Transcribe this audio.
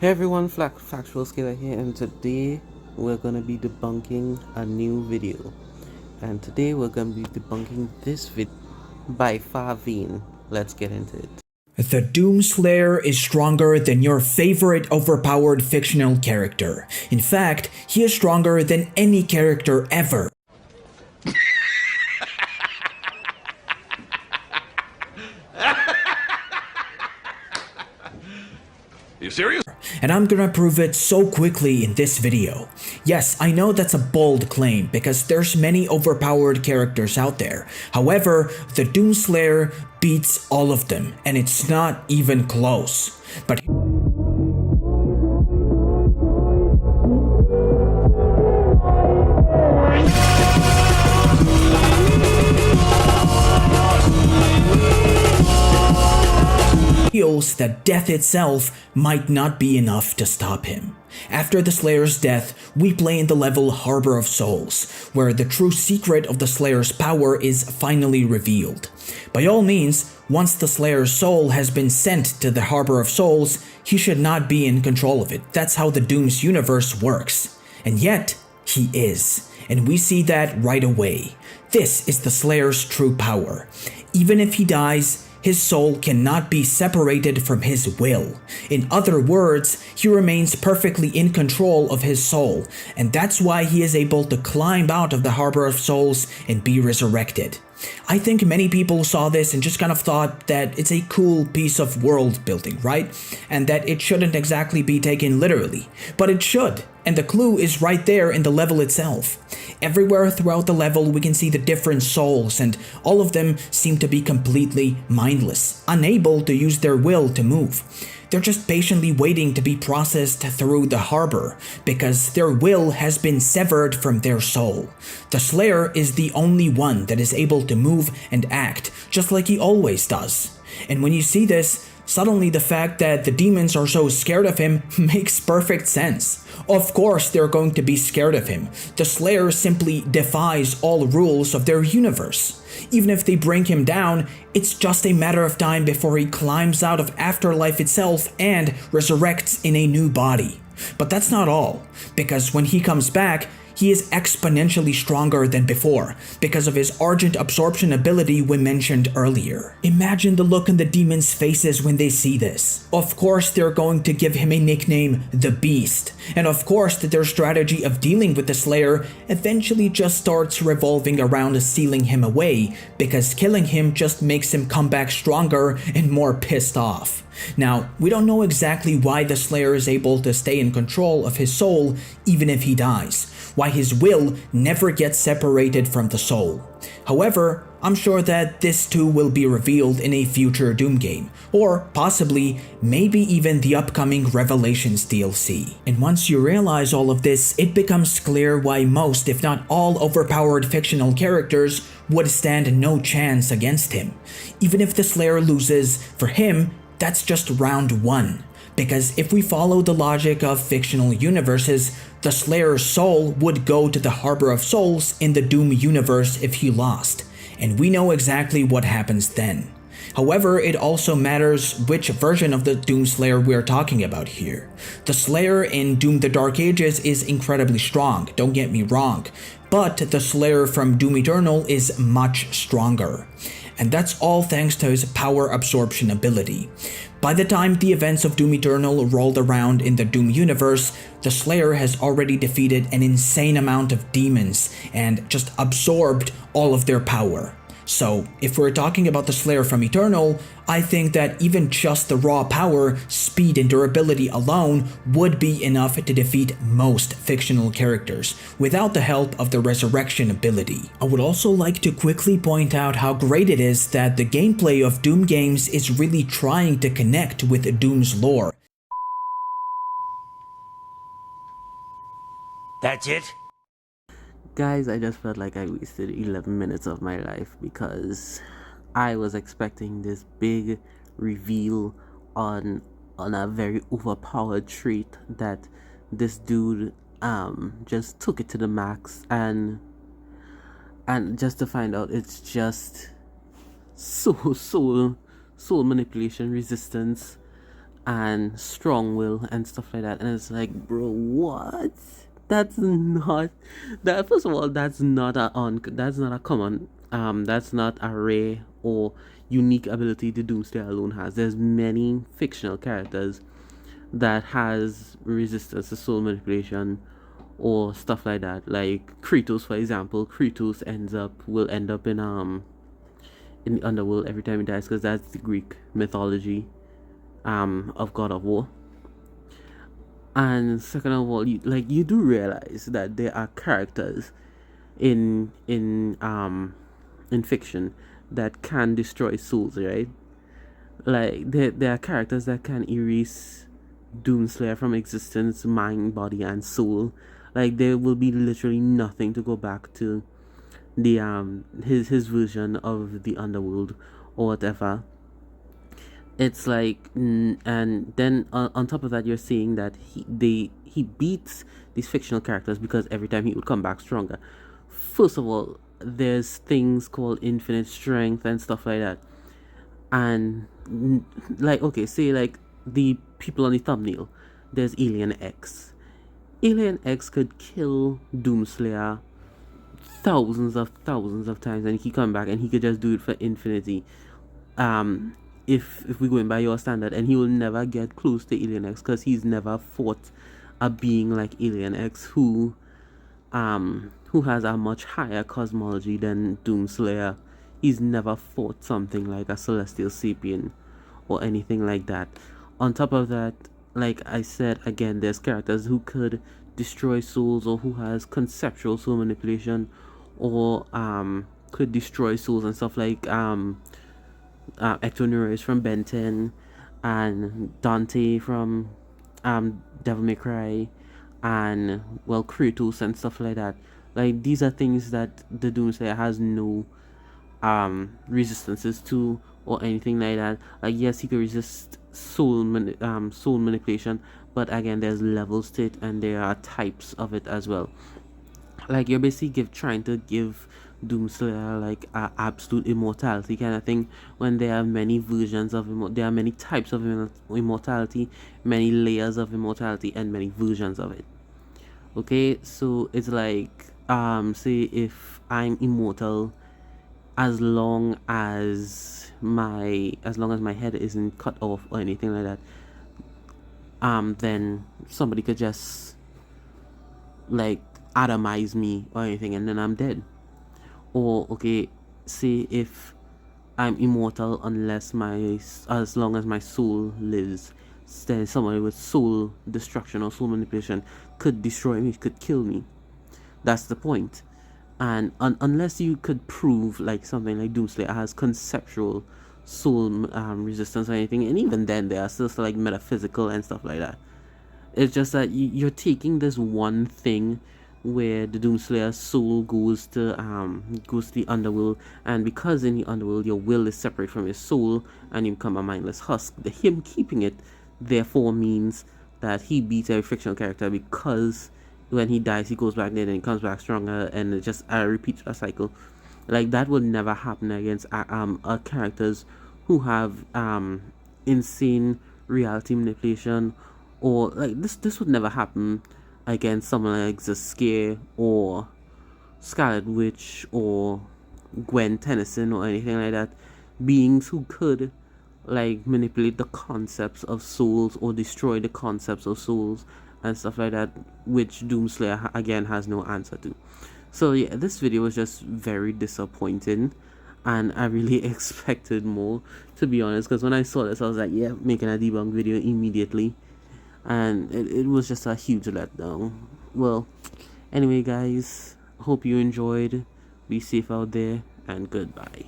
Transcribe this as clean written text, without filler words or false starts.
Hey everyone, Factual Scaler here, and today we're gonna be debunking a new video. And today we're gonna be debunking this video by Favine. Let's get into it. The Doomslayer is stronger than your favorite overpowered fictional character. In fact, he is stronger than any character ever. Are you serious? And I'm gonna prove it so quickly in this video. Yes, I know that's a bold claim because there's many overpowered characters out there. However, the Doomslayer beats all of them, and it's not even close. But feels that death itself might not be enough to stop him. After the Slayer's death, we play in the level Harbor of Souls, where the true secret of the Slayer's power is finally revealed. By all means, once the Slayer's soul has been sent to the Harbor of Souls, he should not be in control of it. That's how the Doom's universe works. And yet, he is. And we see that right away. This is the Slayer's true power. Even if he dies, his soul cannot be separated from his will. In other words, he remains perfectly in control of his soul, and that's why he is able to climb out of the Harbor of Souls and be resurrected. I think many people saw this and just kind of thought that it's a cool piece of world building, right? And that it shouldn't exactly be taken literally. But it should, and the clue is right there in the level itself. Everywhere throughout the level we can see the different souls, and all of them seem to be completely mindless, unable to use their will to move. They're just patiently waiting to be processed through the harbor, because their will has been severed from their soul. The Slayer is the only one that is able to move and act, just like he always does. And when you see this, suddenly the fact that the demons are so scared of him makes perfect sense. Of course they're going to be scared of him. The Slayer simply defies all rules of their universe. Even if they bring him down, it's just a matter of time before he climbs out of afterlife itself and resurrects in a new body. But that's not all, because when he comes back, he is exponentially stronger than before because of his Argent Absorption ability we mentioned earlier. Imagine the look on the demons' faces when they see this. Of course they're going to give him a nickname, the Beast, and of course that their strategy of dealing with the Slayer eventually just starts revolving around sealing him away, because killing him just makes him come back stronger and more pissed off. Now, we don't know exactly why the Slayer is able to stay in control of his soul even if he dies, why his will never gets separated from the soul. However, I'm sure that this too will be revealed in a future Doom game, or possibly, maybe even the upcoming Revelations DLC. And once you realize all of this, it becomes clear why most, if not all, overpowered fictional characters would stand no chance against him. Even if the Slayer loses, for him, that's just round one. Because if we follow the logic of fictional universes, the Slayer's soul would go to the Harbor of Souls in the Doom universe if he lost, and we know exactly what happens then. However, it also matters which version of the Doomslayer we're talking about here. The Slayer in Doom the Dark Ages is incredibly strong, don't get me wrong, but the Slayer from Doom Eternal is much stronger. And that's all thanks to his power absorption ability. By the time the events of Doom Eternal rolled around in the Doom universe, the Slayer has already defeated an insane amount of demons and just absorbed all of their power. So, if we're talking about the Slayer from Eternal, I think that even just the raw power, speed, and durability alone would be enough to defeat most fictional characters, without the help of the resurrection ability. I would also like to quickly point out how great it is that the gameplay of Doom games is really trying to connect with Doom's lore. That's it? Guys, I just felt like I wasted 11 minutes of my life because I was expecting this big reveal on a very overpowered trait that this dude just took it to the max, and just to find out it's just soul manipulation resistance and strong will and stuff like that. And it's like, bro, what? That's not that. First of all, that's not a common that's not a rare or unique ability the Doomslayer alone has. There's many fictional characters that has resistance to soul manipulation or stuff like that. Like Kratos, for example. Kratos will end up in the underworld every time he dies, because that's the Greek mythology of God of War. And second of all, you do realize that there are characters in fiction that can destroy souls, right? Like there are characters that can erase Doomslayer from existence, mind, body, and soul. Like there will be literally nothing to go back to the his version of the underworld or whatever. It's like, and then on top of that, you're seeing that he beats these fictional characters because every time he would come back stronger. First of all, there's things called infinite strength and stuff like that. And like, okay, say like the people on the thumbnail, there's Alien X. Alien X could kill Doomslayer thousands of times, and he come back and he could just do it for infinity. um if we go in by your standard, and he will never get close to Alien X because he's never fought a being like Alien X who has a much higher cosmology than Doomslayer. He's never fought something like a celestial sapien or anything like that. On top of that, like I said again, there's characters who could destroy souls, or who has conceptual soul manipulation, or could destroy souls and stuff, like Ectonurus from Ben 10, and Dante from Devil May Cry, and well, Kratos and stuff like that. Like these are things that the Doomslayer has no resistances to or anything like that. Like yes, he could resist soul manipulation, but again, there's levels to it, and there are types of it as well. Like you're basically trying to give Doomslayer like a absolute immortality kind of thing, when there are many versions of there are many types of immortality, many layers of immortality, and many versions of it. Okay, so it's like say if I'm immortal as long as my head isn't cut off or anything like that, then somebody could just like atomize me or anything, and then I'm dead. Or okay, say if I'm immortal unless as long as my soul lives, then somebody with soul destruction or soul manipulation could destroy me, could kill me. That's the point. And unless you could prove like something like Doomslayer has conceptual soul resistance or anything, and even then there are still like metaphysical and stuff like that. It's just that you're taking this one thing where the Doomslayer's soul goes to the underworld, and because in the underworld your will is separate from your soul and you become a mindless husk, him keeping it therefore means that he beats every fictional character, because when he dies he goes back there and he comes back stronger, and it just repeats a cycle. Like that will never happen against characters who have insane reality manipulation, or like this would never happen against someone like Zaskia or Scarlet Witch or Gwen Tennyson or anything like that. Beings who could like manipulate the concepts of souls or destroy the concepts of souls and stuff like that, which Doomslayer again has no answer to. So yeah, this video was just very disappointing, and I really expected more, to be honest, because when I saw this I was like, yeah, making a debunk video immediately, and it was just a huge letdown. Well, anyway guys, hope you enjoyed. Be safe out there, and goodbye.